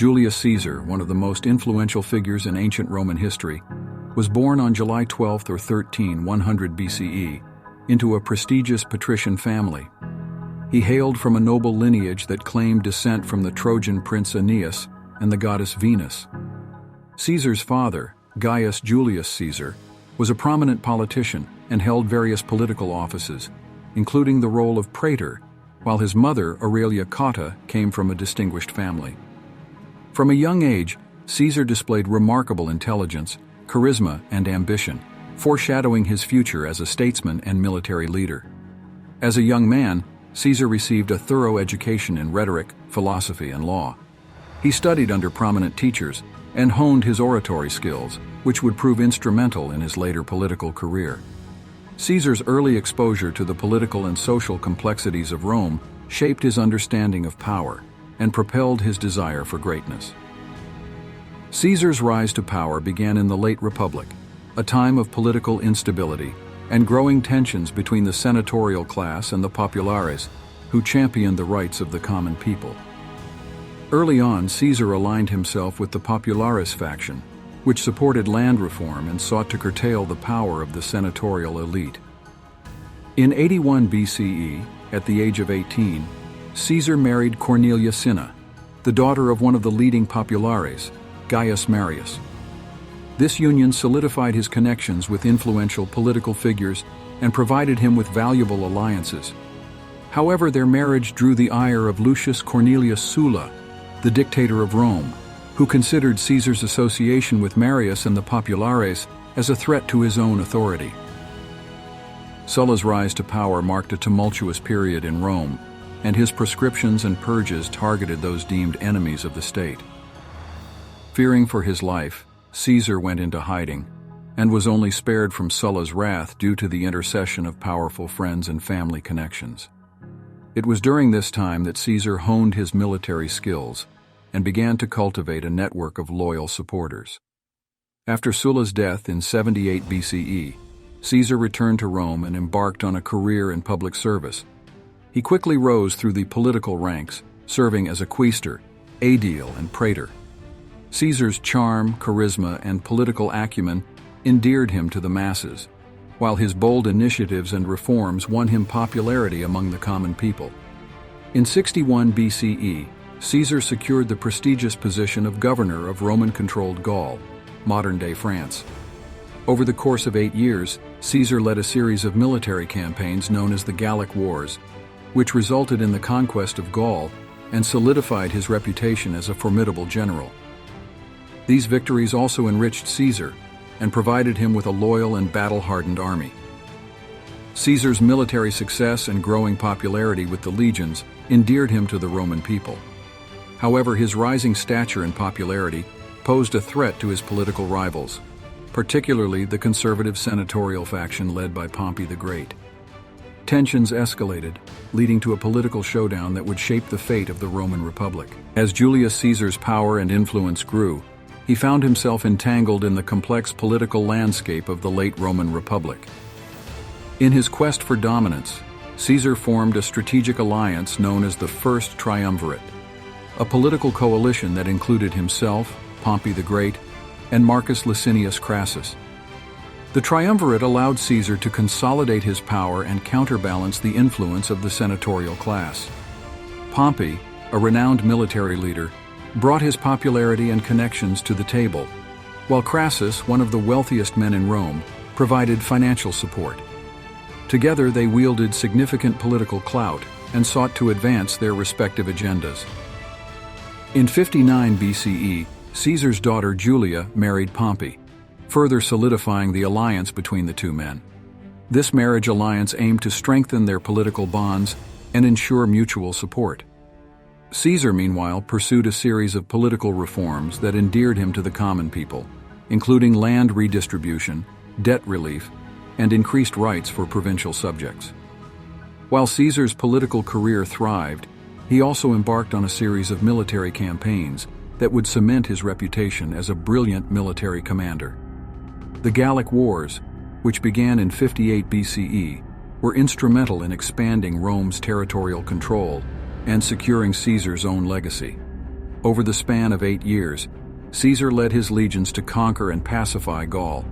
Julius Caesar, one of the most influential figures in ancient Roman history, was born on July 12 or 13, 100 BCE, into a prestigious patrician family. He hailed from a noble lineage that claimed descent from the Trojan prince Aeneas and the goddess Venus. Caesar's father, Gaius Julius Caesar, was a prominent politician and held various political offices, including the role of praetor, while his mother, Aurelia Cotta, came from a distinguished family. From a young age, Caesar displayed remarkable intelligence, charisma, and ambition, foreshadowing his future as a statesman and military leader. As a young man, Caesar received a thorough education in rhetoric, philosophy, and law. He studied under prominent teachers and honed his oratory skills, which would prove instrumental in his later political career. Caesar's early exposure to the political and social complexities of Rome shaped his understanding of power and propelled his desire for greatness. Caesar's rise to power began in the late Republic, a time of political instability and growing tensions between the senatorial class and the populares, who championed the rights of the common people. Early on, Caesar aligned himself with the populares faction, which supported land reform and sought to curtail the power of the senatorial elite. In 81 BCE, at the age of 18, Caesar married Cornelia Cinna, the daughter of one of the leading populares, Gaius Marius. This union solidified his connections with influential political figures and provided him with valuable alliances. However, their marriage drew the ire of Lucius Cornelius Sulla, the dictator of Rome, who considered Caesar's association with Marius and the populares as a threat to his own authority. Sulla's rise to power marked a tumultuous period in Rome, and his proscriptions and purges targeted those deemed enemies of the state. Fearing for his life, Caesar went into hiding, and was only spared from Sulla's wrath due to the intercession of powerful friends and family connections. It was during this time that Caesar honed his military skills and began to cultivate a network of loyal supporters. After Sulla's death in 78 BCE, Caesar returned to Rome and embarked on a career in public service. He quickly rose through the political ranks, serving as a quaestor, aedile, and praetor. Caesar's charm, charisma, and political acumen endeared him to the masses, while his bold initiatives and reforms won him popularity among the common people. In 61 BCE, Caesar secured the prestigious position of governor of Roman-controlled Gaul, modern-day France. Over the course of 8 years, Caesar led a series of military campaigns known as the Gallic Wars, which resulted in the conquest of Gaul and solidified his reputation as a formidable general. These victories also enriched Caesar and provided him with a loyal and battle-hardened army. Caesar's military success and growing popularity with the legions endeared him to the Roman people. However, his rising stature and popularity posed a threat to his political rivals, particularly the conservative senatorial faction led by Pompey the Great. Tensions escalated, leading to a political showdown that would shape the fate of the Roman Republic. As Julius Caesar's power and influence grew, he found himself entangled in the complex political landscape of the late Roman Republic. In his quest for dominance, Caesar formed a strategic alliance known as the First Triumvirate, a political coalition that included himself, Pompey the Great, and Marcus Licinius Crassus. The triumvirate allowed Caesar to consolidate his power and counterbalance the influence of the senatorial class. Pompey, a renowned military leader, brought his popularity and connections to the table, while Crassus, one of the wealthiest men in Rome, provided financial support. Together they wielded significant political clout and sought to advance their respective agendas. In 59 BCE, Caesar's daughter Julia married Pompey, further solidifying the alliance between the two men. This marriage alliance aimed to strengthen their political bonds and ensure mutual support. Caesar, meanwhile, pursued a series of political reforms that endeared him to the common people, including land redistribution, debt relief, and increased rights for provincial subjects. While Caesar's political career thrived, he also embarked on a series of military campaigns that would cement his reputation as a brilliant military commander. The Gallic Wars, which began in 58 BCE, were instrumental in expanding Rome's territorial control and securing Caesar's own legacy. Over the span of 8 years, Caesar led his legions to conquer and pacify Gaul,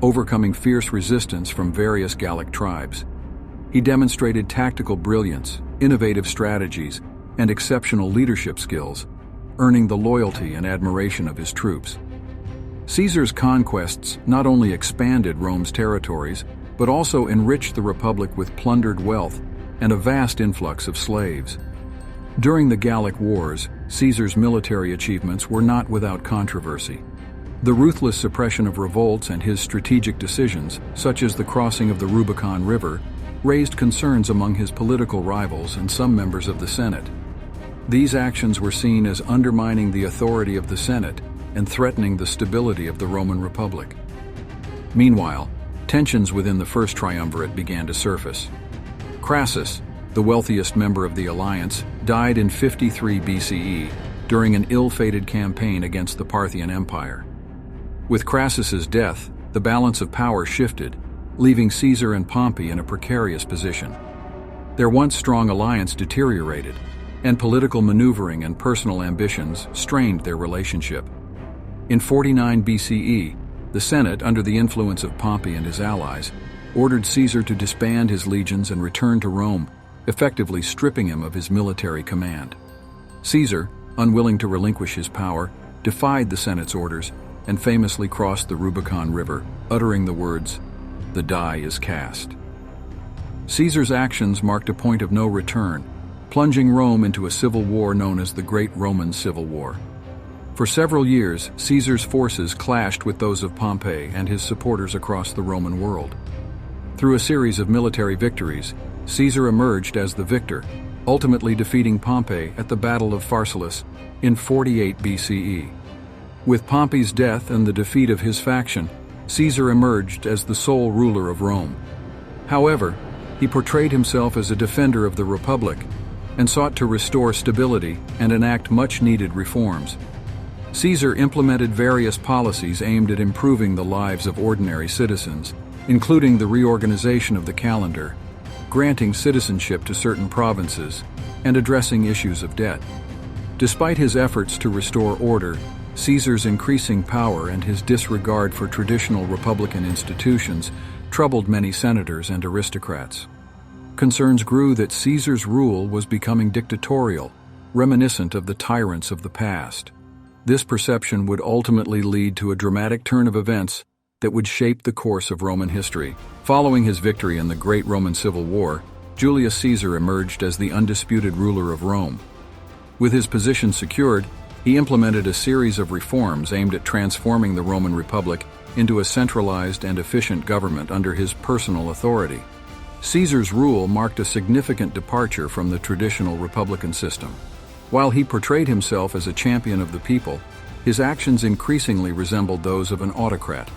overcoming fierce resistance from various Gallic tribes. He demonstrated tactical brilliance, innovative strategies, and exceptional leadership skills, earning the loyalty and admiration of his troops. Caesar's conquests not only expanded Rome's territories, but also enriched the Republic with plundered wealth and a vast influx of slaves. During the Gallic Wars, Caesar's military achievements were not without controversy. The ruthless suppression of revolts and his strategic decisions, such as the crossing of the Rubicon River, raised concerns among his political rivals and some members of the Senate. These actions were seen as undermining the authority of the Senate and threatening the stability of the Roman Republic. Meanwhile, tensions within the First Triumvirate began to surface. Crassus, the wealthiest member of the alliance, died in 53 BCE during an ill-fated campaign against the Parthian Empire. With Crassus's death, the balance of power shifted, leaving Caesar and Pompey in a precarious position. Their once strong alliance deteriorated, and political maneuvering and personal ambitions strained their relationship. In 49 BCE, the Senate, under the influence of Pompey and his allies, ordered Caesar to disband his legions and return to Rome, effectively stripping him of his military command. Caesar, unwilling to relinquish his power, defied the Senate's orders and famously crossed the Rubicon River, uttering the words, "The die is cast." Caesar's actions marked a point of no return, plunging Rome into a civil war known as the Great Roman Civil War. For several years, Caesar's forces clashed with those of Pompey and his supporters across the Roman world. Through a series of military victories, Caesar emerged as the victor, ultimately defeating Pompey at the Battle of Pharsalus in 48 BCE. With Pompey's death and the defeat of his faction, Caesar emerged as the sole ruler of Rome. However, he portrayed himself as a defender of the Republic and sought to restore stability and enact much-needed reforms. Caesar implemented various policies aimed at improving the lives of ordinary citizens, including the reorganization of the calendar, granting citizenship to certain provinces, and addressing issues of debt. Despite his efforts to restore order, Caesar's increasing power and his disregard for traditional republican institutions troubled many senators and aristocrats. Concerns grew that Caesar's rule was becoming dictatorial, reminiscent of the tyrants of the past. This perception would ultimately lead to a dramatic turn of events that would shape the course of Roman history. Following his victory in the Great Roman Civil War, Julius Caesar emerged as the undisputed ruler of Rome. With his position secured, he implemented a series of reforms aimed at transforming the Roman Republic into a centralized and efficient government under his personal authority. Caesar's rule marked a significant departure from the traditional republican system. While he portrayed himself as a champion of the people, his actions increasingly resembled those of an autocrat.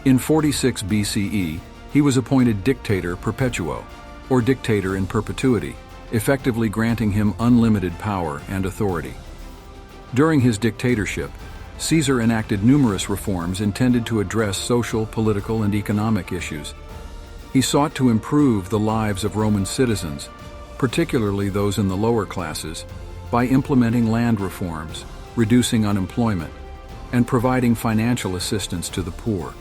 In 46 BCE, he was appointed dictator perpetuo, or dictator in perpetuity, effectively granting him unlimited power and authority. During his dictatorship, Caesar enacted numerous reforms intended to address social, political, and economic issues. He sought to improve the lives of Roman citizens, particularly those in the lower classes, by implementing land reforms, reducing unemployment, and providing financial assistance to the poor.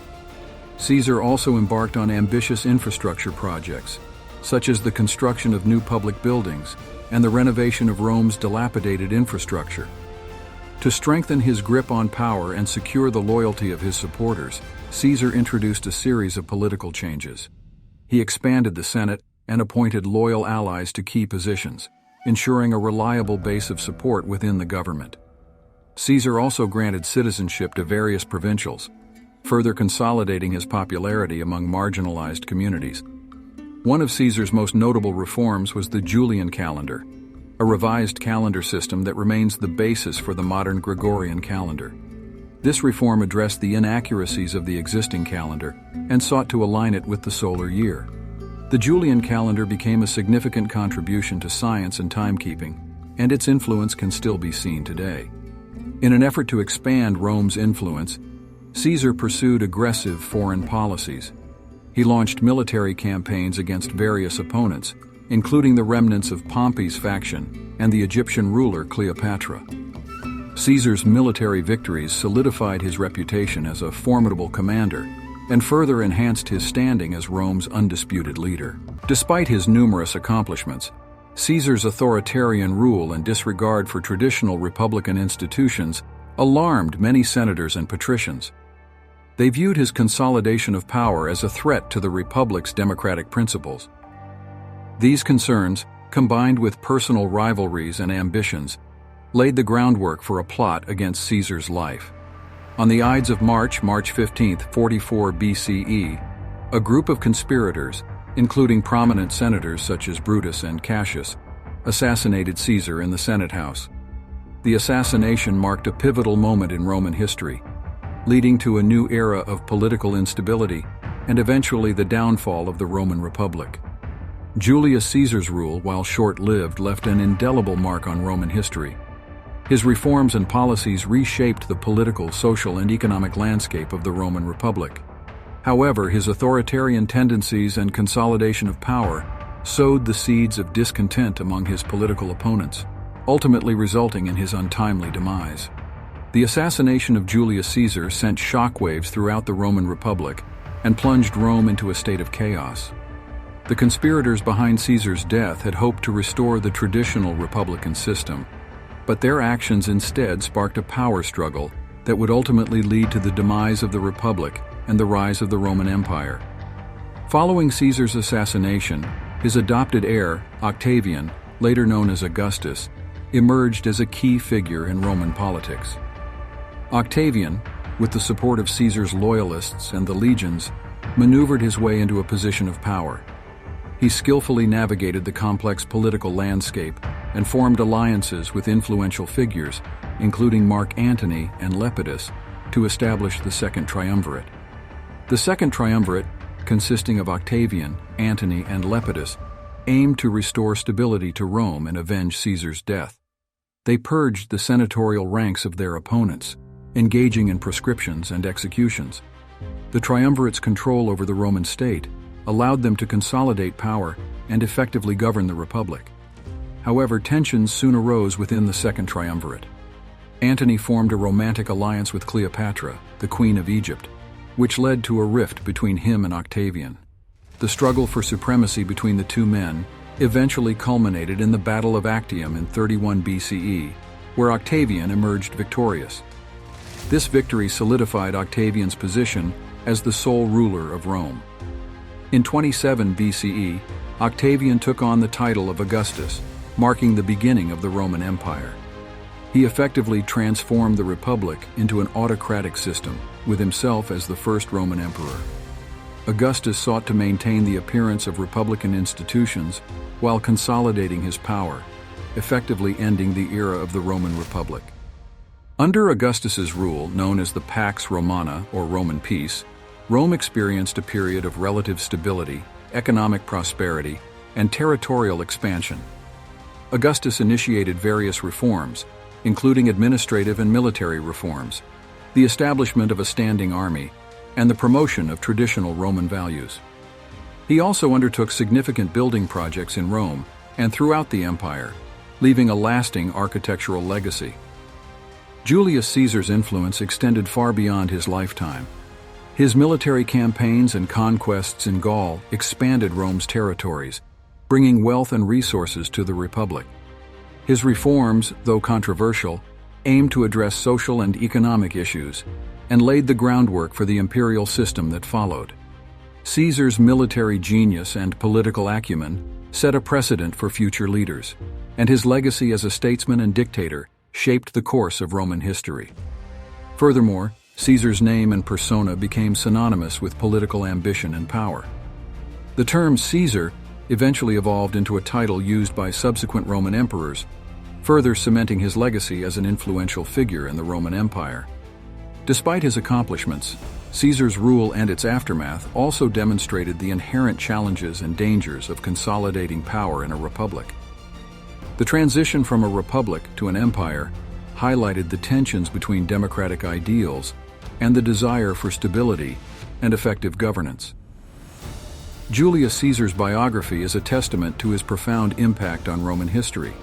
Caesar also embarked on ambitious infrastructure projects, such as the construction of new public buildings and the renovation of Rome's dilapidated infrastructure. To strengthen his grip on power and secure the loyalty of his supporters, Caesar introduced a series of political changes. He expanded the Senate and appointed loyal allies to key positions, ensuring a reliable base of support within the government. Caesar also granted citizenship to various provincials, further consolidating his popularity among marginalized communities. One of Caesar's most notable reforms was the Julian calendar, a revised calendar system that remains the basis for the modern Gregorian calendar. This reform addressed the inaccuracies of the existing calendar and sought to align it with the solar year. The Julian calendar became a significant contribution to science and timekeeping, and its influence can still be seen today. In an effort to expand Rome's influence, Caesar pursued aggressive foreign policies. He launched military campaigns against various opponents, including the remnants of Pompey's faction and the Egyptian ruler Cleopatra. Caesar's military victories solidified his reputation as a formidable commander and further enhanced his standing as Rome's undisputed leader. Despite his numerous accomplishments, Caesar's authoritarian rule and disregard for traditional republican institutions alarmed many senators and patricians. They viewed his consolidation of power as a threat to the republic's democratic principles. These concerns, combined with personal rivalries and ambitions, laid the groundwork for a plot against Caesar's life. On the Ides of March 15, 44 BCE, a group of conspirators, including prominent senators such as Brutus and Cassius, assassinated Caesar in the Senate House. The assassination marked a pivotal moment in Roman history, leading to a new era of political instability and eventually the downfall of the Roman Republic. Julius Caesar's rule, while short-lived, left an indelible mark on Roman history. His reforms and policies reshaped the political, social, and economic landscape of the Roman Republic. However, his authoritarian tendencies and consolidation of power sowed the seeds of discontent among his political opponents, ultimately resulting in his untimely demise. The assassination of Julius Caesar sent shockwaves throughout the Roman Republic and plunged Rome into a state of chaos. The conspirators behind Caesar's death had hoped to restore the traditional republican system, but their actions instead sparked a power struggle that would ultimately lead to the demise of the Republic and the rise of the Roman Empire. Following Caesar's assassination, his adopted heir, Octavian, later known as Augustus, emerged as a key figure in Roman politics. Octavian, with the support of Caesar's loyalists and the legions, maneuvered his way into a position of power. He skillfully navigated the complex political landscape and formed alliances with influential figures, including Mark Antony and Lepidus, to establish the Second Triumvirate. The Second Triumvirate, consisting of Octavian, Antony, and Lepidus, aimed to restore stability to Rome and avenge Caesar's death. They purged the senatorial ranks of their opponents, engaging in proscriptions and executions. The triumvirate's control over the Roman state allowed them to consolidate power and effectively govern the Republic. However, tensions soon arose within the Second Triumvirate. Antony formed a romantic alliance with Cleopatra, the Queen of Egypt, which led to a rift between him and Octavian. The struggle for supremacy between the two men eventually culminated in the Battle of Actium in 31 BCE, where Octavian emerged victorious. This victory solidified Octavian's position as the sole ruler of Rome. In 27 BCE, Octavian took on the title of Augustus, marking the beginning of the Roman Empire. He effectively transformed the Republic into an autocratic system, with himself as the first Roman emperor. Augustus sought to maintain the appearance of republican institutions while consolidating his power, effectively ending the era of the Roman Republic. Under Augustus's rule, known as the Pax Romana, or Roman peace, Rome experienced a period of relative stability, economic prosperity, and territorial expansion. Augustus initiated various reforms, including administrative and military reforms, the establishment of a standing army, and the promotion of traditional Roman values. He also undertook significant building projects in Rome and throughout the empire, leaving a lasting architectural legacy. Julius Caesar's influence extended far beyond his lifetime. His military campaigns and conquests in Gaul expanded Rome's territories, bringing wealth and resources to the Republic. His reforms, though controversial, aimed to address social and economic issues and laid the groundwork for the imperial system that followed. Caesar's military genius and political acumen set a precedent for future leaders, and his legacy as a statesman and dictator shaped the course of Roman history. Furthermore, Caesar's name and persona became synonymous with political ambition and power. The term Caesar eventually evolved into a title used by subsequent Roman emperors, further cementing his legacy as an influential figure in the Roman Empire. Despite his accomplishments, Caesar's rule and its aftermath also demonstrated the inherent challenges and dangers of consolidating power in a republic. The transition from a republic to an empire highlighted the tensions between democratic ideals and the desire for stability and effective governance. Julius Caesar's biography is a testament to his profound impact on Roman history.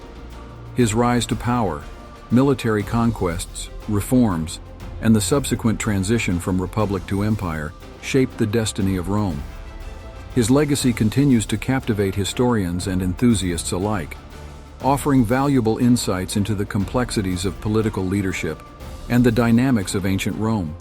His rise to power, military conquests, reforms, and the subsequent transition from republic to empire shaped the destiny of Rome. His legacy continues to captivate historians and enthusiasts alike, offering valuable insights into the complexities of political leadership and the dynamics of ancient Rome.